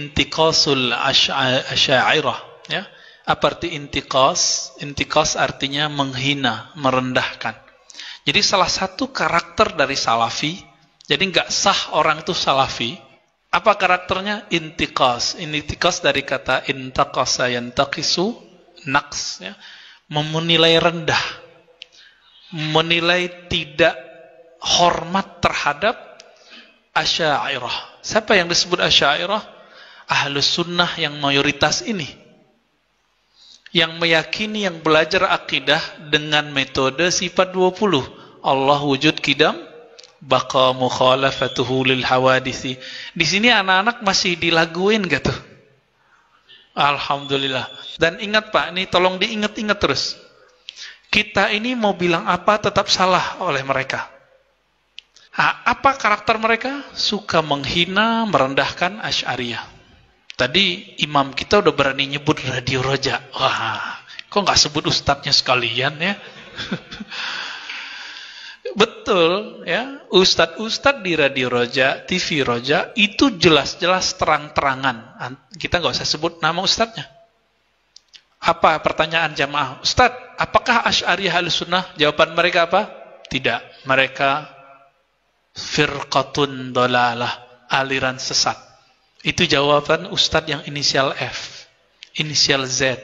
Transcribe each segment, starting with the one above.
intiqasul asy'ariyah, ya. Apa arti intiqas? Intiqas artinya menghina, merendahkan. Jadi salah satu karakter dari salafi, jadi nggak sah orang itu salafi. Apa karakternya? Intiqas. Intiqas dari kata intaqasa yantaqisu, naqs, ya. Menilai rendah, menilai tidak hormat terhadap asy'ariyah. Siapa yang disebut asy'ariyah? Ahlus sunnah yang mayoritas ini, yang meyakini, yang belajar akidah dengan metode sifat 20. Allah wujud qidam, baqa mukhalafatuhu lil hawadisi. Di sini anak-anak masih dilaguin gitu. Alhamdulillah. Dan ingat Pak, ini tolong diingat-ingat terus. Kita ini mau bilang apa tetap salah oleh mereka. Apa karakter mereka? Suka menghina, merendahkan Asy'ariyah. Tadi imam kita udah berani nyebut Radio Roja. Wah, kok nggak sebut ustadznya sekalian ya? Betul ya, ustadz-ustadz di Radio Roja, TV Roja itu jelas-jelas terang-terangan. Kita nggak usah sebut nama ustadznya. Apa pertanyaan jamaah? Ustadz, apakah Asy'ariyah Ahlussunnah? Jawaban mereka apa? Tidak. Mereka firqatun dolalah, aliran sesat. Itu jawaban ustadz yang inisial F, inisial Z,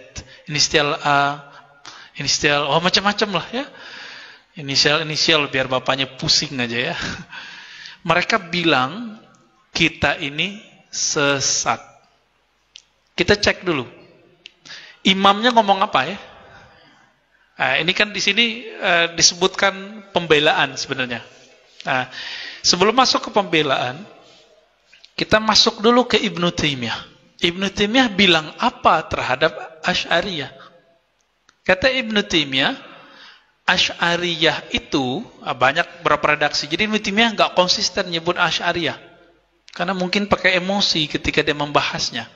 inisial A, inisial macam-macam lah ya. Inisial biar bapaknya pusing aja ya. Mereka bilang kita ini sesat. Kita cek dulu. Imamnya ngomong apa ya? Nah, ini kan di sini disebutkan pembelaan sebenarnya. Nah, sebelum masuk ke pembelaan, kita masuk dulu ke Ibnu Taimiyah. Ibnu Taimiyah bilang apa terhadap Asy'ariyah? Kata Ibnu Taimiyah, Asy'ariyah itu banyak beberapa redaksi. Jadi Ibnu Taimiyah nggak konsisten nyebut Asy'ariyah, karena mungkin pakai emosi ketika dia membahasnya.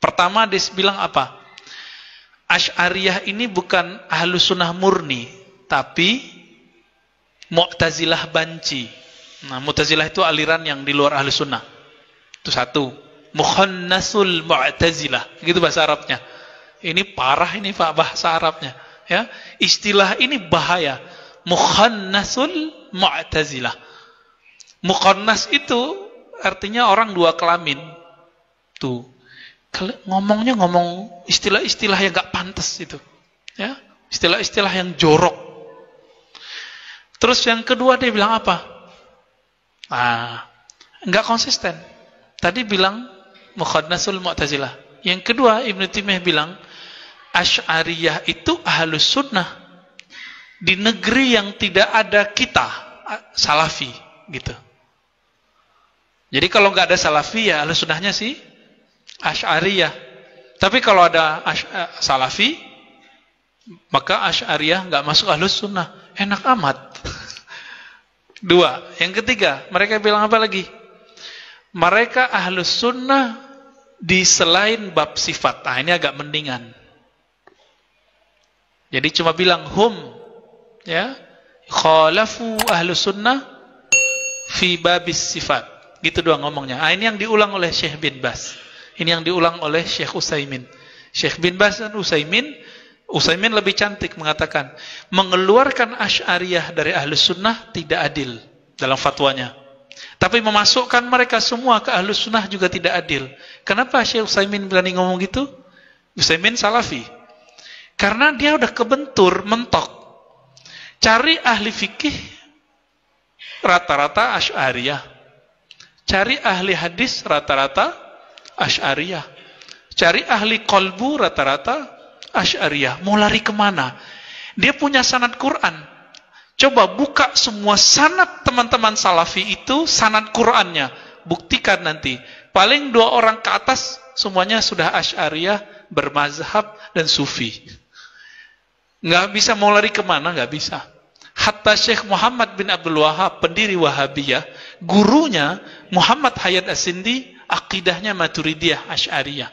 Pertama dia bilang apa? Asy'ariyah ini bukan Ahlus Sunnah murni, tapi Mu'tazilah banci. Nah, Mu'tazilah itu aliran yang di luar Ahlus Sunnah. Itu satu. Mukhannasul Mu'tazilah, gitu bahasa Arabnya. Ini parah ini Pak bahasa Arabnya, ya. Istilah ini bahaya. Mukhannasul Mu'tazilah. Mukhannas itu artinya orang dua kelamin. Tuh. Ngomongnya ngomong istilah-istilah yang enggak pantas itu. Ya, istilah-istilah yang jorok. Terus yang kedua dia bilang apa? Enggak konsisten. Tadi bilang Mukhannasul Mu'tazilah. Yang kedua Ibnu Taimiyah bilang Asy'ariyah itu Ahlus Sunnah di negeri yang tidak ada kita, Salafi gitu. Jadi kalau nggak ada Salafi ya Ahlus Sunnahnya sih Asy'ariyah. Tapi kalau ada Salafi, maka Asy'ariyah nggak masuk Ahlus Sunnah. Enak amat. Dua. Yang ketiga, mereka bilang apa lagi? Mereka Ahlus Sunnah di selain bab sifat. Nah, ini agak mendingan. Jadi cuma bilang hum, ya, khalafu Ahlus Sunnah fi babis sifat. Gitu doang ngomongnya. Nah, ini yang diulang oleh Syekh bin Baz. Ini yang diulang oleh Syekh Utsaimin. Syekh bin Baz dan Utsaimin lebih cantik mengatakan, mengeluarkan Asy'ariyah dari Ahlus Sunnah tidak adil dalam fatwanya. Tapi memasukkan mereka semua ke Ahlus Sunnah juga tidak adil. Kenapa Syekh Utsaimin berani ngomong gitu? Utsaimin Salafi. Karena dia udah kebentur, mentok. Cari ahli fikih rata-rata Asy'ariyah. Cari ahli hadis rata-rata Asy'ariyah. Cari ahli qalbu rata-rata Asy'ariyah. Mau lari kemana? Dia punya sanad Quran. Coba buka semua sanad teman-teman Salafi itu, sanad Qurannya. Buktikan nanti. Paling 2 orang ke atas, semuanya sudah Asy'ariyah, bermazhab, dan Sufi. Nggak bisa mau lari kemana, nggak bisa. Hatta Syekh Muhammad bin Abdul Wahab, pendiri Wahabiyah, gurunya Muhammad Hayat As-Sindi, akidahnya Maturidiyah, Asy'ariyah.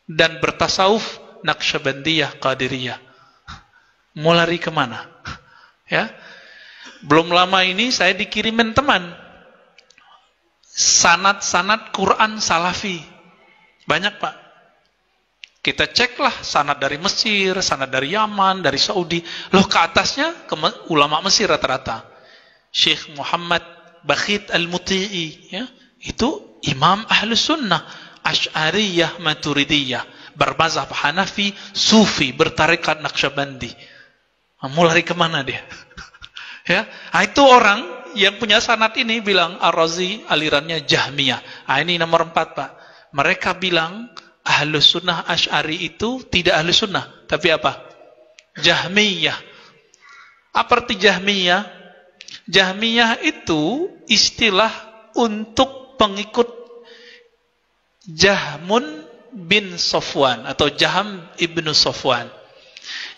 Dan bertasawuf Naqsyabandiyah, Qadiriyah. Mau lari kemana? Ya, belum lama ini saya dikirimin teman sanad-sanad Quran Salafi. Banyak, Pak. Kita ceklah sanad dari Mesir, sanad dari Yaman, dari Saudi. Loh, ke atasnya ulama Mesir rata-rata. Syekh Muhammad Bakhit Al-Muti'i, ya, itu imam Ahlus Sunnah, Asy'ariyah Maturidiyah, bermazhab Hanafi, Sufi, bertarekat Naqsyabandi. Mulai kemana dia? Ya, itu orang yang punya sanad ini bilang Ar-Razi alirannya Jahmiyah. Ini nomor 4, Pak. Mereka bilang Ahlus Sunnah Asy'ari itu tidak Ahlus Sunnah, tapi apa? Jahmiyah. Apa arti Jahmiyah? Jahmiyah itu istilah untuk pengikut Jahmun bin Safwan atau Jaham ibnu Safwan.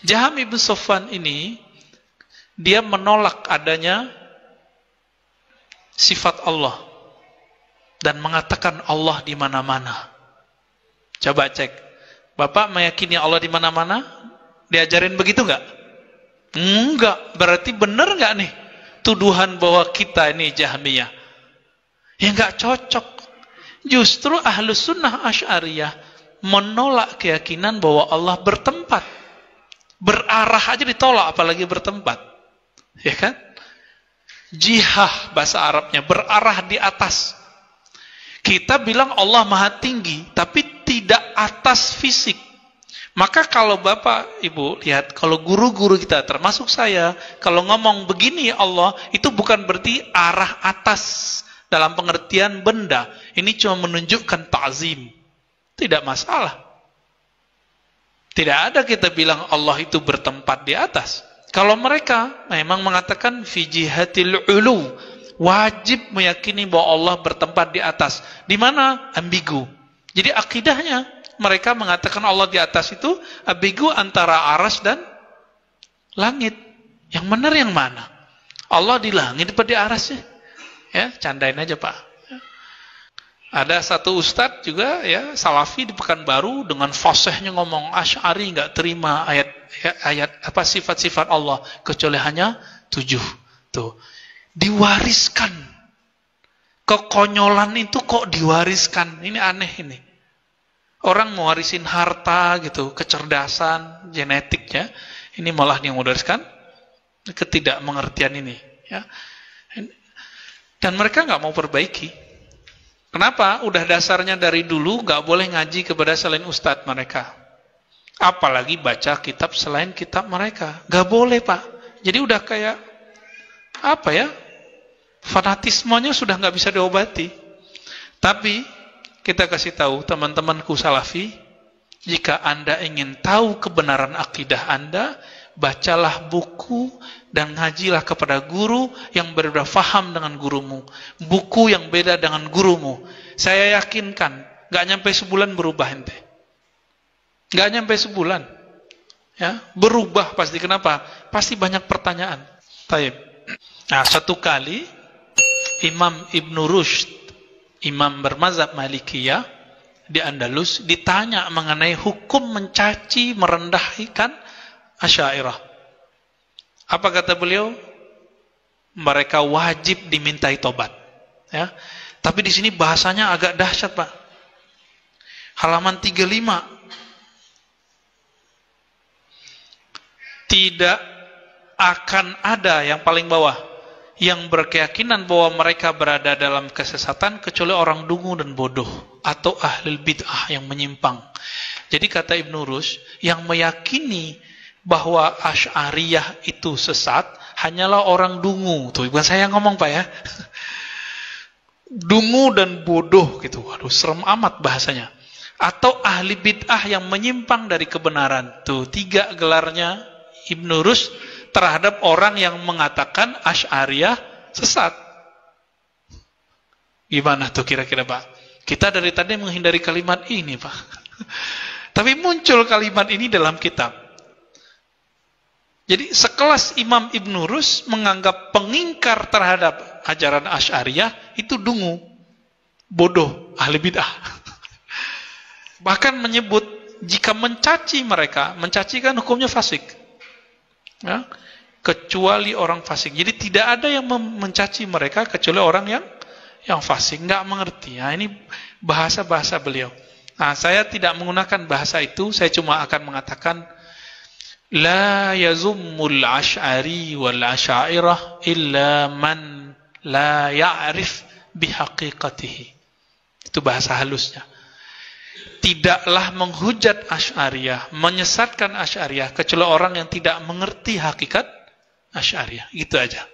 Jaham ibnu Safwan ini dia menolak adanya sifat Allah dan mengatakan Allah di mana-mana. Coba cek. Bapak meyakini Allah di mana-mana? Diajarin begitu enggak? Enggak. Berarti benar enggak nih tuduhan bahwa kita ini Jahmiyah? Ya enggak cocok. Justru Ahlus Sunnah Asy'ariyah menolak keyakinan bahwa Allah bertempat. Berarah aja ditolak, apalagi bertempat. Ya kan? Jihah bahasa Arabnya, berarah di atas. Kita bilang Allah Maha Tinggi, tapi tidak atas fisik. Maka kalau Bapak, Ibu, lihat, kalau guru-guru kita, termasuk saya, kalau ngomong begini Allah, itu bukan berarti arah atas dalam pengertian benda. Ini cuma menunjukkan ta'zim. Tidak masalah. Tidak ada kita bilang Allah itu bertempat di atas. Kalau mereka memang mengatakan fi jihatil ulu, wajib meyakini bahwa Allah bertempat di atas. Di mana? Ambigu. Jadi akidahnya mereka mengatakan Allah di atas itu ambigu antara aras dan langit. Yang benar yang mana? Allah di langit apa di aras sih? Ya, candain aja, Pak. Ada satu ustadz juga, ya, Salafi di Pekanbaru, dengan fasihnya ngomong Asy'ari nggak terima ayat apa sifat-sifat Allah kecuali hanya 7. Tuh, diwariskan. Kekonyolan itu kok diwariskan? Ini aneh ini. Orang mewarisin harta gitu, kecerdasan, genetiknya, ini malah yang mewariskan ketidakmengertian ini, ya. Dan mereka nggak mau perbaiki. Kenapa? Udah dasarnya dari dulu nggak boleh ngaji kepada selain ustadz mereka. Apalagi baca kitab selain kitab mereka. Nggak boleh, Pak. Jadi udah kayak apa ya? Fanatismenya sudah nggak bisa diobati. Tapi kita kasih tahu teman-temanku Salafi, jika Anda ingin tahu kebenaran akidah Anda, bacalah buku dan ngajilah kepada guru yang berbeda faham dengan gurumu. Buku yang beda dengan gurumu. Saya yakinkan, gak nyampe sebulan berubah ente. Gak nyampe sebulan. Ya, berubah pasti. Kenapa? Pasti banyak pertanyaan. Taib. Nah, satu kali Imam Ibn Rushd, imam bermazhab Malikiyah di Andalus, ditanya mengenai hukum mencaci, merendahkan Asy'ariyah. Apa kata beliau? Mereka wajib dimintai tobat. Ya. Tapi di sini bahasanya agak dahsyat, Pak. Halaman 35. Tidak akan ada yang paling bawah yang berkeyakinan bahwa mereka berada dalam kesesatan kecuali orang dungu dan bodoh atau ahli bid'ah yang menyimpang. Jadi kata Ibn Rushd, yang meyakini bahwa Asy'ariyah itu sesat hanyalah orang dungu. Tuh, bukan saya yang ngomong, Pak, ya. Dungu dan bodoh gitu. Waduh, serem amat bahasanya. Atau ahli bid'ah yang menyimpang dari kebenaran. Tuh, 3 gelarnya Ibn Rushd terhadap orang yang mengatakan Asy'ariyah sesat. Gimana tuh kira-kira, Pak? Kita dari tadi menghindari kalimat ini, Pak. Tapi muncul kalimat ini dalam kitab. Jadi sekelas Imam Ibn Rushd menganggap pengingkar terhadap ajaran Asy'ariyah itu dungu, bodoh, ahli bid'ah. Bahkan menyebut jika mencaci mereka, mencaci kan hukumnya fasik. Ya, kecuali orang fasik. Jadi tidak ada yang mencaci mereka kecuali orang yang fasik, nggak mengerti. Nah, ini bahasa-bahasa beliau. Nah, saya tidak menggunakan bahasa itu, saya cuma akan mengatakan la yazummul ash'ari wal ash'airah illa man la ya'rif bihaqiqatihi. Itu bahasa halusnya. Tidaklah menghujat Asy'ariyah, menyesatkan Asy'ariyah kecuali orang yang tidak mengerti hakikat Asy'ariyah. Gitu aja.